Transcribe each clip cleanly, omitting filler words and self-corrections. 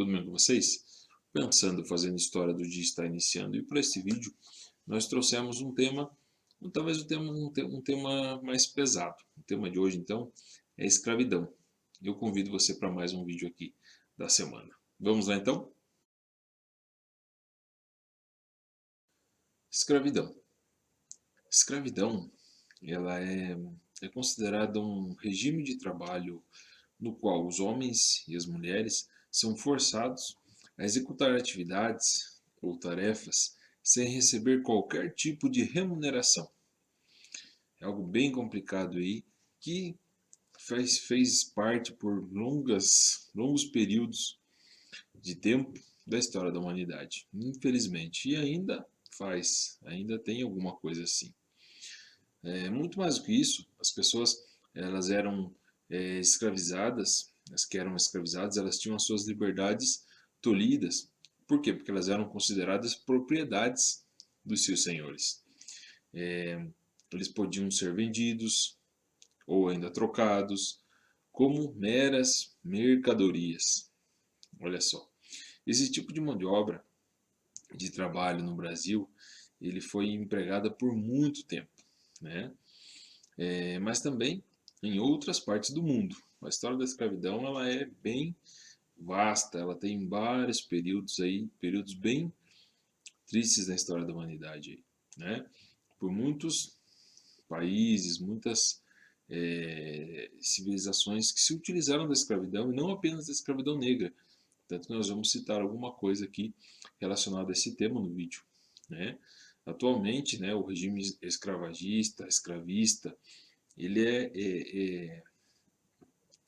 Tudo bem com vocês? Pensando, fazendo história do dia está iniciando e para esse vídeo nós trouxemos um tema, talvez um tema mais pesado. O tema de hoje então é escravidão. Eu convido você para mais um vídeo aqui da semana. Vamos lá então? Escravidão. Escravidão, ela é considerada um regime de trabalho no qual os homens e as mulheres são forçados a executar atividades ou tarefas sem receber qualquer tipo de remuneração. É algo bem complicado aí que fez parte por longos períodos de tempo da história da humanidade, infelizmente, e ainda tem alguma coisa assim. Muito mais do que isso, as pessoas elas eram escravizadas, as que eram escravizadas, elas tinham as suas liberdades tolhidas. Por quê? Porque elas eram consideradas propriedades dos seus senhores. Eles podiam ser vendidos ou ainda trocados como meras mercadorias. Olha só, esse tipo de mão de obra de trabalho no Brasil, ele foi empregada por muito tempo, né? Mas também em outras partes do mundo. A história da escravidão ela é bem vasta, ela tem vários períodos aí, períodos bem tristes na história da humanidade aí, né? Por muitos países, muitas civilizações que se utilizaram da escravidão e não apenas da escravidão negra. Tanto que nós vamos citar alguma coisa aqui relacionada a esse tema no vídeo, né? Atualmente, né, o regime escravagista, escravista, ele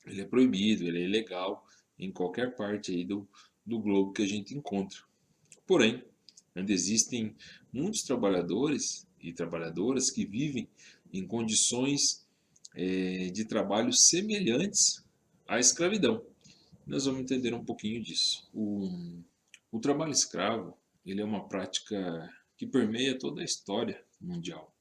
ele é proibido, ele é ilegal em qualquer parte aí do globo que a gente encontra. Porém, ainda existem muitos trabalhadores e trabalhadoras que vivem em condições de trabalho semelhantes à escravidão. Nós vamos entender um pouquinho disso. O trabalho escravo ele é uma prática que permeia toda a história mundial.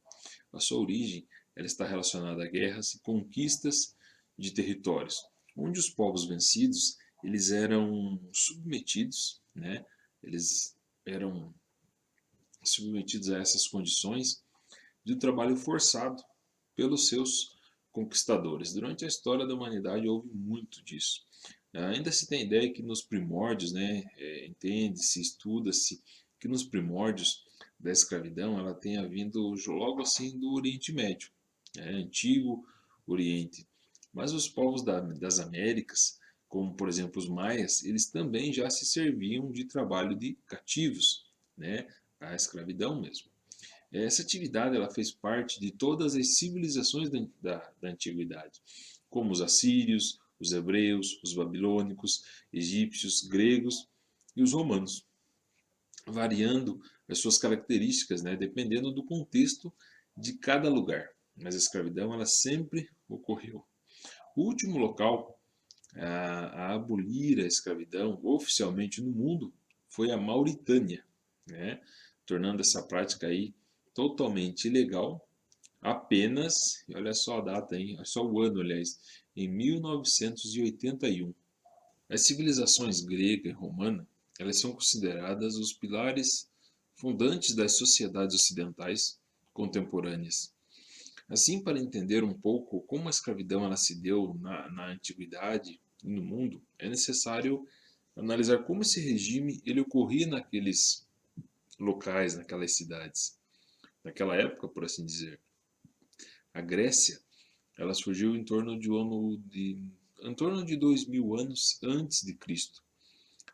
A sua origem ela está relacionada a guerras e conquistas de territórios, onde os povos vencidos eles eram submetidos, né? Eles eram submetidos a essas condições de um trabalho forçado pelos seus conquistadores. Durante a história da humanidade houve muito disso. Ainda se tem ideia que nos primórdios, né, entende-se, estuda-se que nos primórdios da escravidão ela tenha vindo logo assim do Oriente Médio, antigo Oriente. Mas os povos das Américas, como por exemplo os maias, eles também já se serviam de trabalho de cativos, né, a escravidão mesmo. Essa atividade ela fez parte de todas as civilizações da antiguidade, como os assírios, os hebreus, os babilônicos, egípcios, gregos e os romanos, variando as suas características, né, dependendo do contexto de cada lugar. Mas a escravidão ela sempre ocorreu. O último local a abolir a escravidão oficialmente no mundo foi a Mauritânia, né, tornando essa prática aí totalmente ilegal apenas, e olha só a data, hein, olha só o ano, aliás, em 1981. As civilizações grega e romana, elas são consideradas os pilares fundantes das sociedades ocidentais contemporâneas. Assim, para entender um pouco como a escravidão ela se deu na antiguidade e no mundo, é necessário analisar como esse regime ele ocorria naqueles locais, naquelas cidades, naquela época, por assim dizer. A Grécia, ela surgiu em torno de 2000 anos antes de Cristo,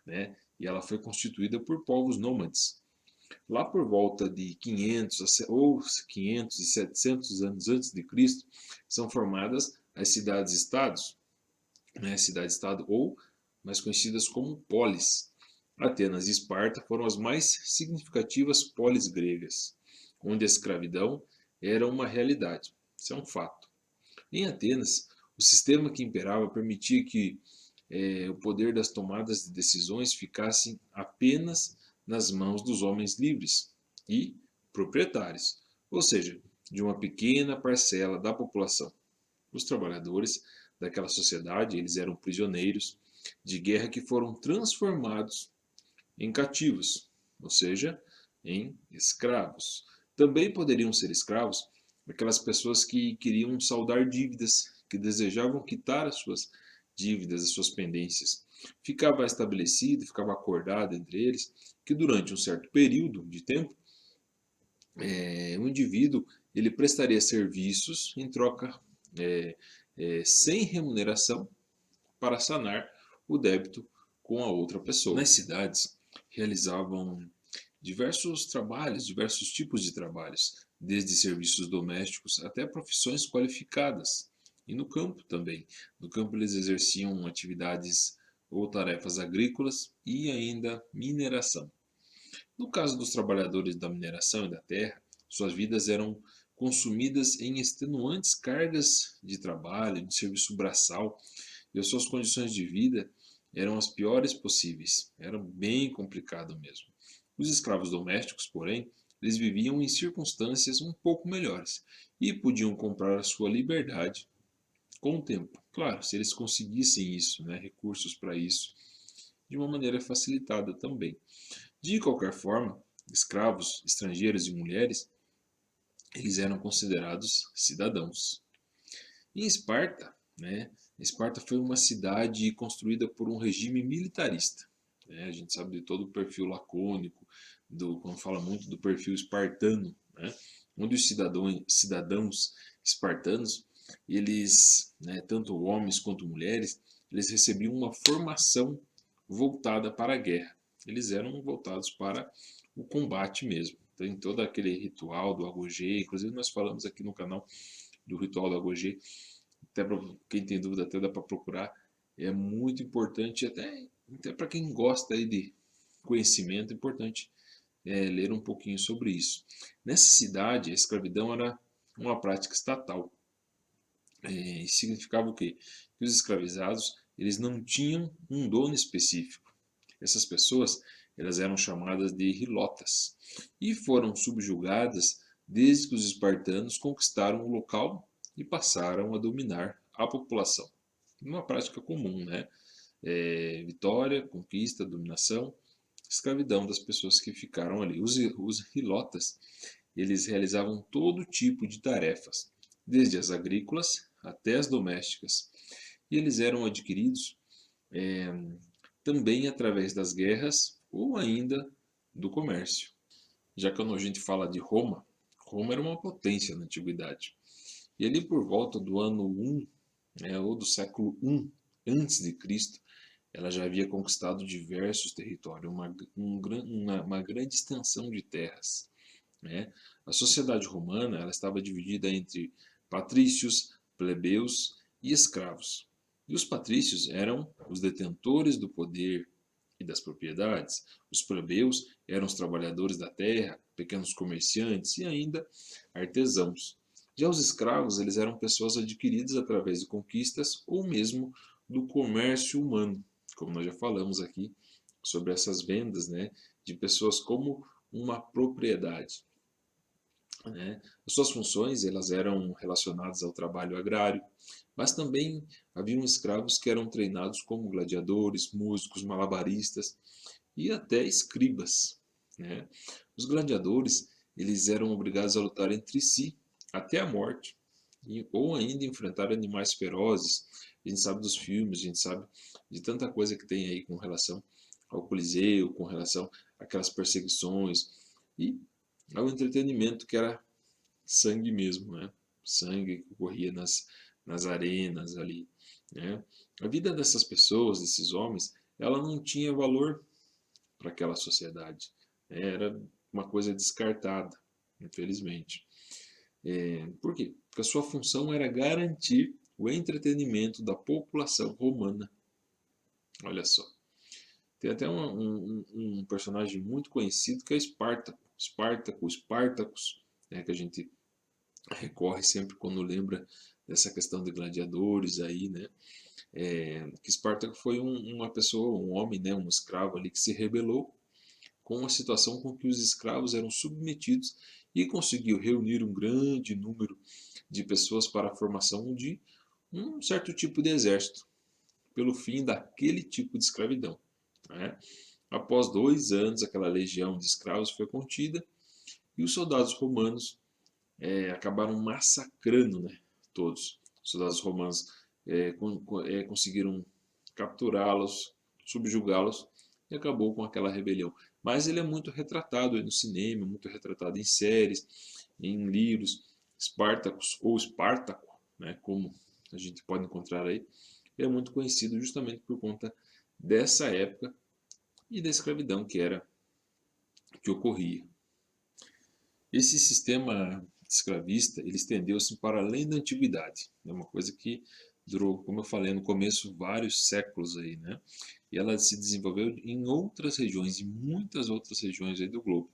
né? E ela foi constituída por povos nômades. Lá por volta de 500 e 700 anos antes de Cristo, são formadas as cidades-estados, né? Cidade-estado ou mais conhecidas como polis. Atenas e Esparta foram as mais significativas polis gregas, onde a escravidão era uma realidade. Isso é um fato. Em Atenas, o sistema que imperava permitia que o poder das tomadas de decisões ficasse apenas nas mãos dos homens livres e proprietários, ou seja, de uma pequena parcela da população. Os trabalhadores daquela sociedade eles eram prisioneiros de guerra que foram transformados em cativos, ou seja, em escravos. Também poderiam ser escravos aquelas pessoas que queriam saldar dívidas, que desejavam quitar as suas dívidas, as suas pendências. Ficava estabelecido, ficava acordado entre eles que durante um certo período de tempo, o indivíduo ele prestaria serviços em troca sem remuneração para sanar o débito com a outra pessoa. Nas cidades realizavam diversos trabalhos, diversos tipos de trabalhos, desde serviços domésticos até profissões qualificadas. E no campo também. No campo eles exerciam atividades ou tarefas agrícolas e ainda mineração. No caso dos trabalhadores da mineração e da terra, suas vidas eram consumidas em extenuantes cargas de trabalho, de serviço braçal, e as suas condições de vida eram as piores possíveis. Era bem complicado mesmo. Os escravos domésticos, porém, eles viviam em circunstâncias um pouco melhores e podiam comprar a sua liberdade com o tempo. Claro, se eles conseguissem isso, né, recursos para isso, de uma maneira facilitada também. De qualquer forma, escravos, estrangeiros e mulheres, eles eram considerados cidadãos. Em Esparta, né, Esparta foi uma cidade construída por um regime militarista. Né? A gente sabe de todo o perfil lacônico, quando fala muito do perfil espartano, né? Onde os cidadãos espartanos, eles, né, tanto homens quanto mulheres, eles recebiam uma formação voltada para a guerra. Eles eram voltados para o combate mesmo. Tem todo aquele ritual do agogê, inclusive nós falamos aqui no canal do ritual do agogê, até para quem tem dúvida até dá para procurar, é muito importante, até para quem gosta aí de conhecimento, é importante ler um pouquinho sobre isso. Nessa cidade, a escravidão era uma prática estatal. Significava o quê? Que os escravizados eles não tinham um dono específico. Essas pessoas elas eram chamadas de hilotas e foram subjugadas desde que os espartanos conquistaram o local e passaram a dominar a população. Uma prática comum, né? Vitória, conquista, dominação, escravidão das pessoas que ficaram ali. Os hilotas eles realizavam todo tipo de tarefas, desde as agrícolas até as domésticas, e eles eram adquiridos também através das guerras ou ainda do comércio. Já que quando a gente fala de Roma, Roma era uma potência na antiguidade. E ali por volta do ano 1, ou do século I antes de Cristo, ela já havia conquistado diversos territórios, uma grande extensão de terras. Né? A sociedade romana ela estava dividida entre patrícios, plebeus e escravos. E os patrícios eram os detentores do poder e das propriedades. Os plebeus eram os trabalhadores da terra, pequenos comerciantes e ainda artesãos. Já os escravos eles eram pessoas adquiridas através de conquistas ou mesmo do comércio humano, como nós já falamos aqui sobre essas vendas, né, de pessoas como uma propriedade. Né? As suas funções elas eram relacionadas ao trabalho agrário, mas também haviam escravos que eram treinados como gladiadores, músicos, malabaristas e até escribas. Né? Os gladiadores eles eram obrigados a lutar entre si até a morte, ou ainda enfrentar animais ferozes. A gente sabe dos filmes, a gente sabe de tanta coisa que tem aí com relação ao Coliseu, com relação àquelas perseguições e ao entretenimento que era sangue mesmo, né? Sangue que corria nas arenas ali, né? A vida dessas pessoas, desses homens, ela não tinha valor para aquela sociedade, né? Era uma coisa descartada, infelizmente. Por quê? Porque a sua função era garantir o entretenimento da população romana. Olha só. Tem até um personagem muito conhecido que é Espartaco. Espartacus, né, que a gente recorre sempre quando lembra dessa questão de gladiadores aí, né? Que Espartaco foi uma pessoa, um homem, né, um escravo ali que se rebelou com a situação com que os escravos eram submetidos e conseguiu reunir um grande número de pessoas para a formação de um certo tipo de exército. pelo fim daquele tipo de escravidão, né? Após 2 anos, aquela legião de escravos foi contida e os soldados romanos acabaram massacrando, né, todos. Os soldados romanos conseguiram capturá-los, subjugá-los e acabou com aquela rebelião. Mas ele é muito retratado no cinema, muito retratado em séries, em livros. Espartacus ou Espartaco, né, como a gente pode encontrar aí, é muito conhecido justamente por conta dessa época e da escravidão que ocorria. Esse sistema escravista ele estendeu-se para além da antiguidade. É uma coisa que durou, como eu falei no começo, vários séculos aí, né? E ela se desenvolveu em outras regiões, em muitas outras regiões aí do globo.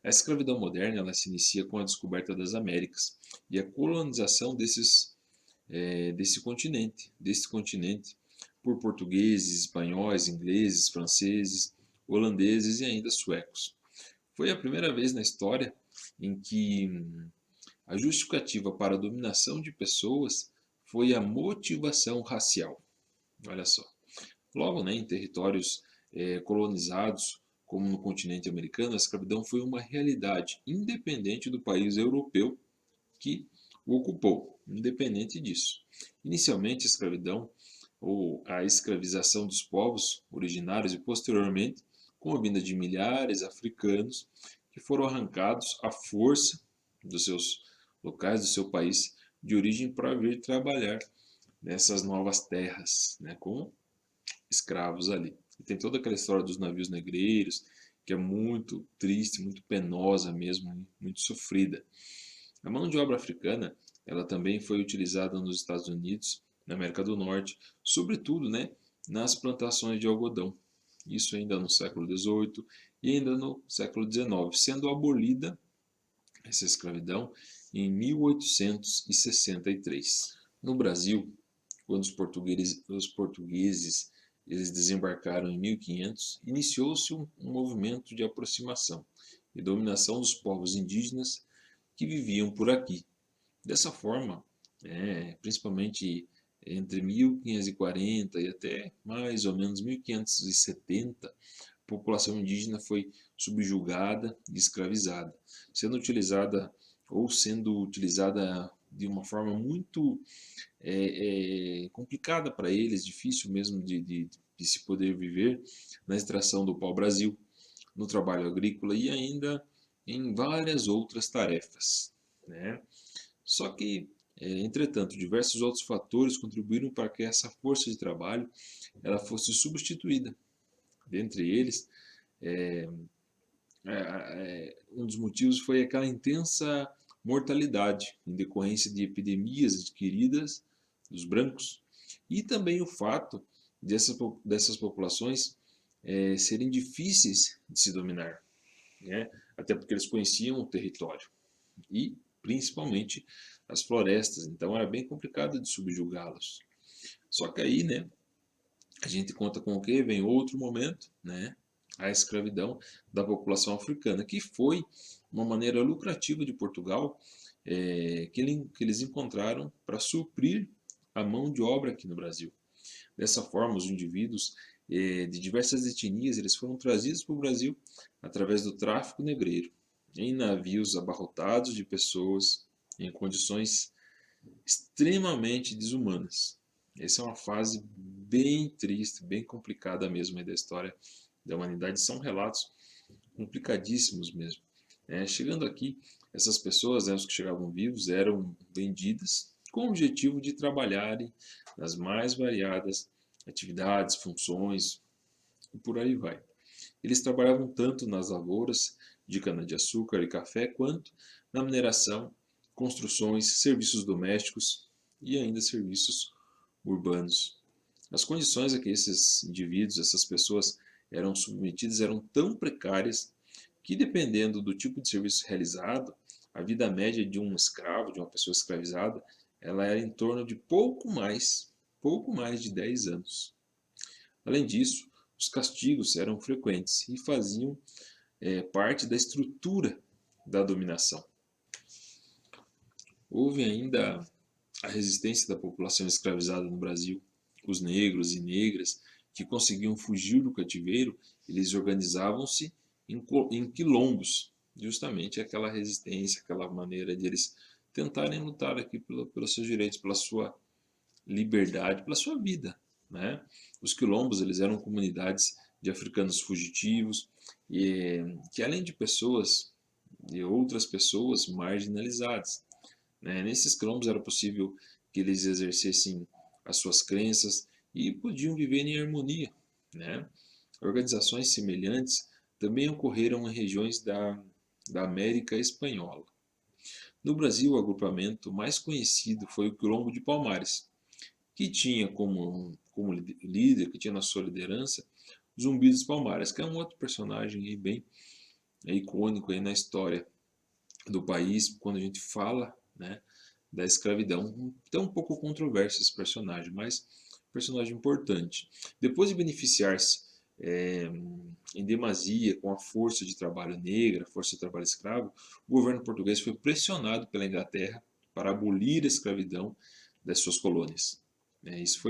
A escravidão moderna ela se inicia com a descoberta das Américas e a colonização desse continente por portugueses, espanhóis, ingleses, franceses, holandeses e ainda suecos. Foi a primeira vez na história em que a justificativa para a dominação de pessoas foi a motivação racial. Olha só. Logo, né, em territórios colonizados, como no continente americano, a escravidão foi uma realidade independente do país europeu que o ocupou, independente disso. Inicialmente, a escravidão ou a escravização dos povos originários e posteriormente com a vinda de milhares de africanos que foram arrancados à força dos seus locais, do seu país de origem para vir trabalhar nessas novas terras, né, com escravos ali. E tem toda aquela história dos navios negreiros, que é muito triste, muito penosa mesmo, muito sofrida. A mão de obra africana, ela também foi utilizada nos Estados Unidos, na América do Norte, sobretudo, né, nas plantações de algodão. Isso ainda no século XVIII e ainda no século XIX, sendo abolida essa escravidão em 1863. No Brasil, quando os portugueses eles desembarcaram em 1500, iniciou-se um movimento de aproximação e dominação dos povos indígenas que viviam por aqui. Dessa forma, principalmente entre 1540 e até mais ou menos 1570, a população indígena foi subjugada e escravizada, sendo utilizada de uma forma muito complicada para eles, difícil mesmo de se poder viver na extração do pau-brasil, no trabalho agrícola e ainda em várias outras tarefas, né? Só que, entretanto, diversos outros fatores contribuíram para que essa força de trabalho ela fosse substituída. Dentre eles, um dos motivos foi aquela intensa mortalidade em decorrência de epidemias adquiridas dos brancos e também o fato dessas populações serem difíceis de se dominar, né? Até porque eles conheciam o território e principalmente as florestas, então era bem complicado de subjugá-los. Só que aí, né, a gente conta com o que? Vem outro momento, né, a escravidão da população africana, que foi uma maneira lucrativa de Portugal que eles encontraram para suprir a mão de obra aqui no Brasil. Dessa forma, os indivíduos de diversas etnias eles foram trazidos para o Brasil através do tráfico negreiro, em navios abarrotados de pessoas em condições extremamente desumanas. Essa é uma fase bem triste, bem complicada mesmo da história da humanidade. São relatos complicadíssimos mesmo. Chegando aqui, essas pessoas, os que chegavam vivos, eram vendidas com o objetivo de trabalharem nas mais variadas atividades, funções e por aí vai. Eles trabalhavam tanto nas lavouras de cana-de-açúcar e café, quanto na mineração, construções, serviços domésticos e ainda serviços urbanos. As condições a que esses indivíduos, essas pessoas eram submetidas eram tão precárias que, dependendo do tipo de serviço realizado, a vida média de um escravo, de uma pessoa escravizada, ela era em torno de pouco mais de 10 anos. Além disso, os castigos eram frequentes e faziam parte da estrutura da dominação. Houve ainda a resistência da população escravizada no Brasil os negros e negras que conseguiam fugir do cativeiro, eles organizavam-se em quilombos, justamente aquela resistência, aquela maneira de eles tentarem lutar aqui pelos seus direitos, pela sua liberdade, pela sua vida, né? Os quilombos, eles eram comunidades de africanos fugitivos e que além de pessoas e outras pessoas marginalizadas, né? Nesses quilombos era possível que eles exercessem as suas crenças e podiam viver em harmonia, né? Organizações semelhantes também ocorreram em regiões da América Espanhola. No Brasil, o agrupamento mais conhecido foi o Quilombo de Palmares, que tinha como líder, que tinha na sua liderança, Zumbi dos Palmares, que é um outro personagem aí bem icônico aí na história do país, quando a gente fala, né, da escravidão. Então, um pouco controverso esse personagem, mas personagem importante. Depois de beneficiar-se em demasia com a força de trabalho negra, a força de trabalho escravo, o governo português foi pressionado pela Inglaterra para abolir a escravidão das suas colônias. Isso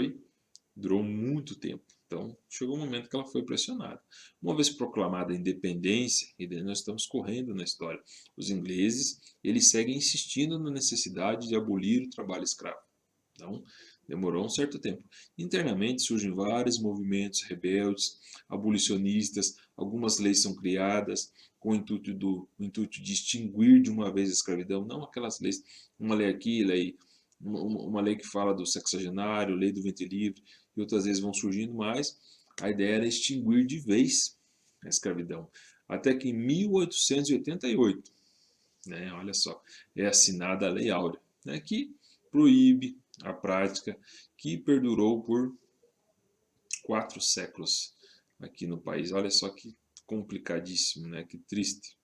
durou muito tempo. Então, chegou um momento que ela foi pressionada. Uma vez proclamada a independência, e daí nós estamos correndo na história, os ingleses, eles seguem insistindo na necessidade de abolir o trabalho escravo. Então, demorou um certo tempo. Internamente surgem vários movimentos rebeldes, abolicionistas, algumas leis são criadas com o intuito de extinguir de uma vez a escravidão, não aquelas leis, uma lei aqui, uma lei que fala do sexagenário, lei do ventre livre, e outras vezes vão surgindo mais. A ideia era extinguir de vez a escravidão. Até que em 1888, né, olha só, é assinada a Lei Áurea, né, que proíbe a prática, que perdurou por 4 séculos aqui no país. Olha só que complicadíssimo, né, que triste.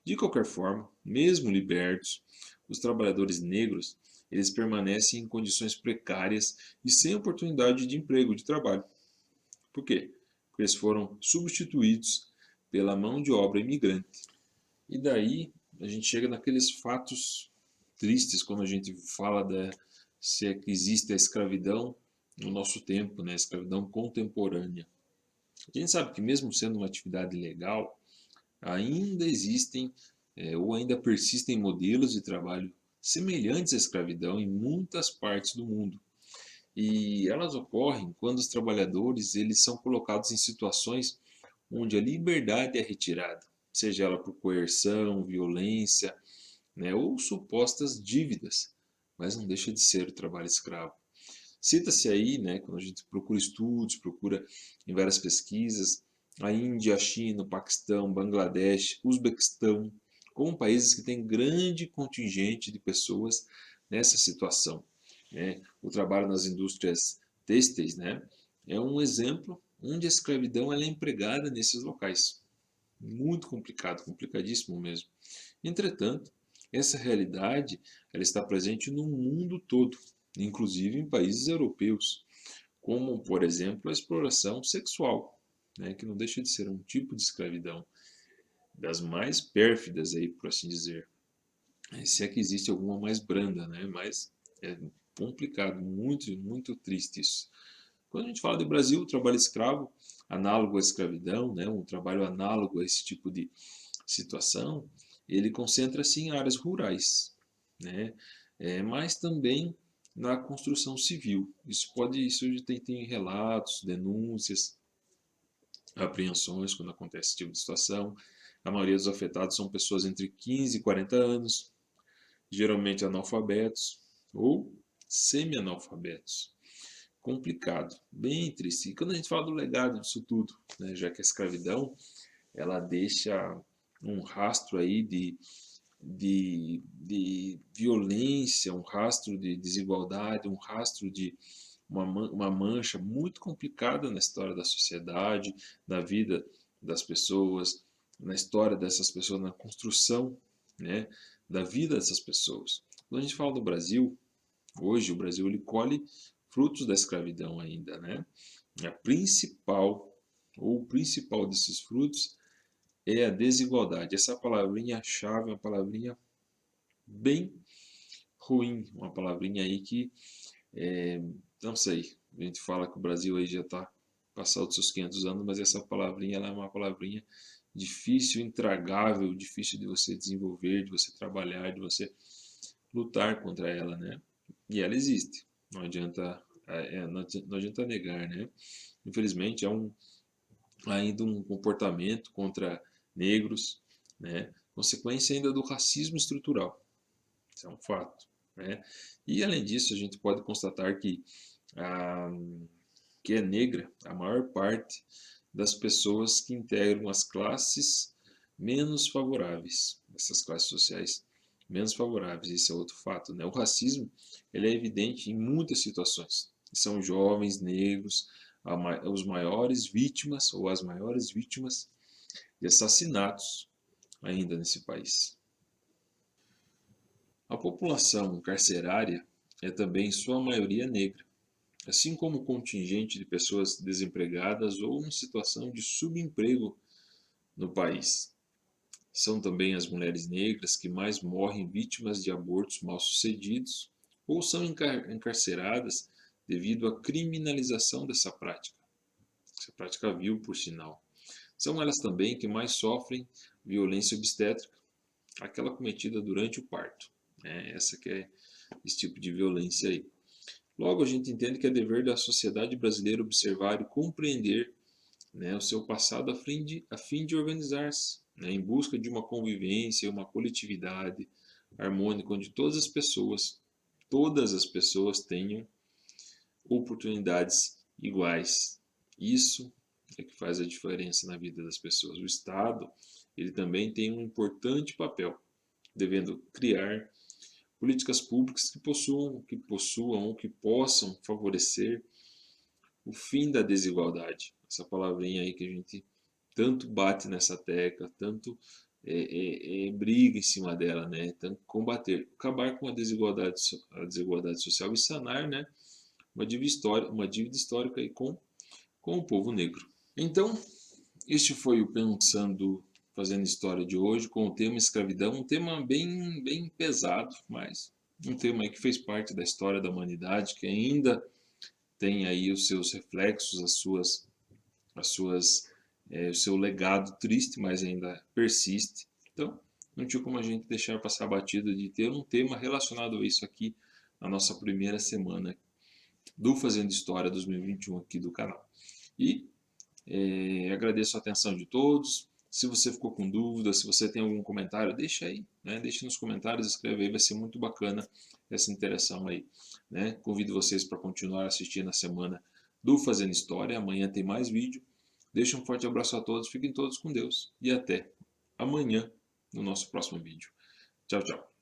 De qualquer forma, mesmo libertos, os trabalhadores negros eles permanecem em condições precárias e sem oportunidade de emprego, de trabalho. Por quê? Porque eles foram substituídos pela mão de obra imigrante. E daí a gente chega naqueles fatos tristes quando a gente fala se é que existe a escravidão no nosso tempo, né? A escravidão contemporânea. A gente sabe que mesmo sendo uma atividade legal, ainda existem ou ainda persistem modelos de trabalho semelhantes à escravidão em muitas partes do mundo. E elas ocorrem quando os trabalhadores eles são colocados em situações onde a liberdade é retirada, seja ela por coerção, violência, né, ou supostas dívidas, mas não deixa de ser o trabalho escravo. Cita-se aí, né, quando a gente procura estudos, procura em várias pesquisas, a Índia, a China, o Paquistão, Bangladesh, Uzbequistão, como países que têm grande contingente de pessoas nessa situação, né? O trabalho nas indústrias têxteis, né, é um exemplo onde a escravidão ela é empregada nesses locais. Muito complicado, complicadíssimo mesmo. Entretanto, essa realidade ela está presente no mundo todo, inclusive em países europeus, como, por exemplo, a exploração sexual, né, que não deixa de ser um tipo de escravidão, das mais pérfidas, aí, por assim dizer. Se é que existe alguma mais branda, né, mas é complicado, muito, muito triste isso. Quando a gente fala do Brasil, o trabalho escravo, análogo à escravidão, né, um trabalho análogo a esse tipo de situação, ele concentra-se em áreas rurais, né, mas também na construção civil. Isso tem relatos, denúncias, apreensões quando acontece esse tipo de situação. A maioria dos afetados são pessoas entre 15 e 40 anos, geralmente analfabetos ou semi-analfabetos. Complicado, bem triste. E quando a gente fala do legado disso tudo, né, já que a escravidão ela deixa um rastro aí de violência, um rastro de desigualdade, um rastro de uma mancha muito complicada na história da sociedade, na vida das pessoas, na história dessas pessoas, na construção, né, da vida dessas pessoas. Quando a gente fala do Brasil, hoje o Brasil ele colhe frutos da escravidão ainda, né? A principal ou o principal desses frutos é a desigualdade. Essa palavrinha-chave é uma palavrinha bem ruim, uma palavrinha aí que, não sei, A gente fala que o Brasil aí já está passado dos seus 500 anos, mas essa palavrinha ela é uma palavrinha difícil, intragável, difícil de você desenvolver, de você trabalhar, de você lutar contra ela, né? E ela existe. Não adianta, não adianta negar, né? Infelizmente ainda um comportamento contra negros, né? Consequência ainda do racismo estrutural. Isso é um fato, né? E além disso, a gente pode constatar a, que é negra a maior parte das pessoas que integram as classes menos favoráveis, essas classes sociais menos favoráveis. Esse é outro fato, né? O racismo ele é evidente em muitas situações. São jovens negros os maiores vítimas ou as maiores vítimas de assassinatos ainda nesse país. A população carcerária é também, em sua maioria, negra, assim como o contingente de pessoas desempregadas ou em situação de subemprego no país. São também as mulheres negras que mais morrem vítimas de abortos mal-sucedidos ou são encarceradas devido à criminalização dessa prática vil, por sinal. São elas também que mais sofrem violência obstétrica, aquela cometida durante o parto. Essa que é esse tipo de violência aí. Logo, a gente entende que é dever da sociedade brasileira observar e compreender, né, o seu passado a fim de organizar-se, né, em busca de uma convivência, uma coletividade harmônica, onde todas as pessoas tenham oportunidades iguais. Isso é que faz a diferença na vida das pessoas. O Estado, ele também tem um importante papel, devendo criar políticas públicas que possuam ou que possam favorecer o fim da desigualdade. Essa palavrinha aí que a gente tanto bate nessa tecla, tanto briga em cima dela, né? Tanto combater, acabar com a desigualdade social e sanar, né? Uma dívida histórica aí com o povo negro. Então, este foi o Fazendo História de hoje, com o tema escravidão, um tema bem pesado, mas um tema aí que fez parte da história da humanidade, que ainda tem aí os seus reflexos, o seu legado triste, mas ainda persiste. Então, não tinha como a gente deixar passar batido de ter um tema relacionado a isso aqui na nossa primeira semana do Fazendo História 2021 aqui do canal. E agradeço a atenção de todos. Se você ficou com dúvida, se você tem algum comentário, deixa aí, né? Deixa nos comentários, escreve aí, vai ser muito bacana essa interação aí, né? Convido vocês para continuar assistindo a semana do Fazendo História. Amanhã tem mais vídeo. Deixa um forte abraço a todos, fiquem todos com Deus e até amanhã no nosso próximo vídeo. Tchau, tchau.